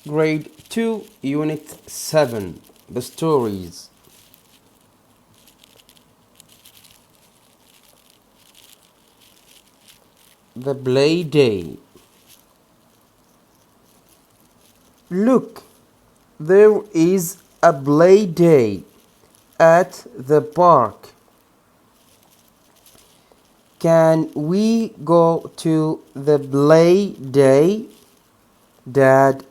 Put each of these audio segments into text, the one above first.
Grade 2, Unit 7, The Stories. The Play Day. Look, there is a play day at the park. Can we go to the play day, Dad?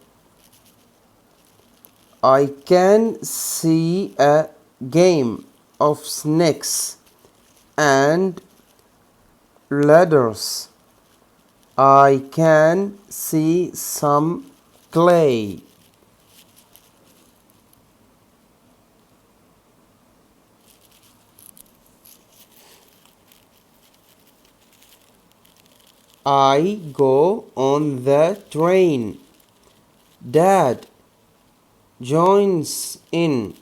I can see a game of snakes and ladders. I can see some clay. I go on the train. Dad joins in.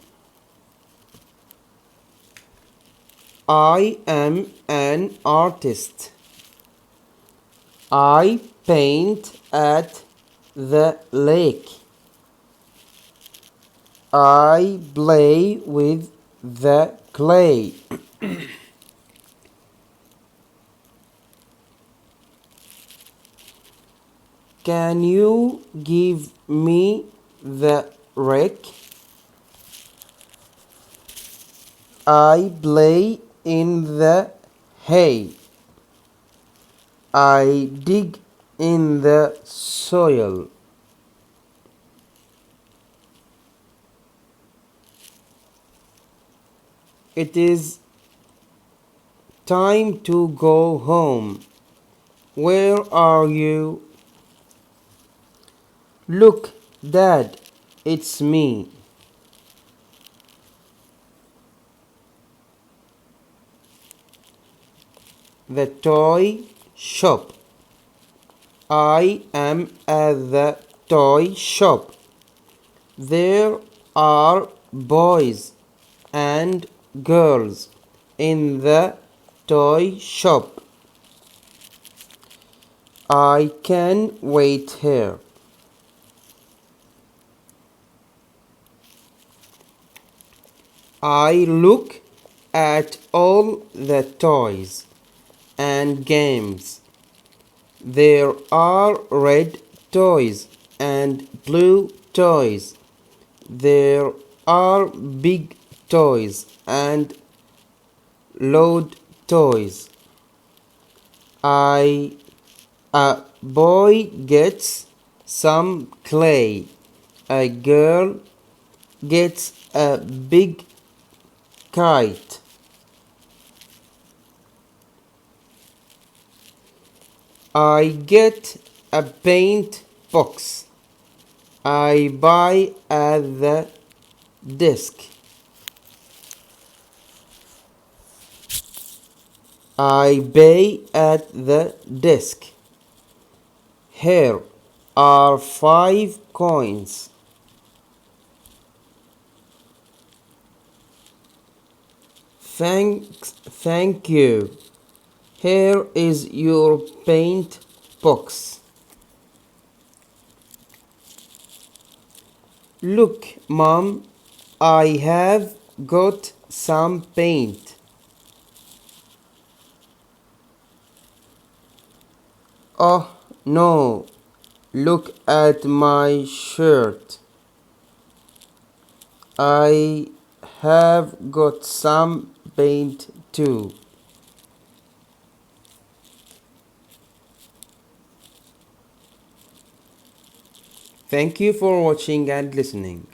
I am an artist. I paint at the lake. I play with the clay. Can you give me the rake? I play in the hay. I dig in the soil. It is time to go home. Where are you? Look, Dad, it's me. The toy shop. I am at the toy shop. There are boys and girls in the toy shop. I can wait here. I look at all the toys and games. There are red toys and blue toys. There are big toys and loud toys. A boy gets some clay. A girl gets a big kite. I get a paint box. I buy at the desk. I pay at the desk. Here are 5 coins. Thank you. Here is your paint box. Look, Mom, I have got some paint. Oh no, look at my shirt. I have got some paint too. Thank you for watching and listening.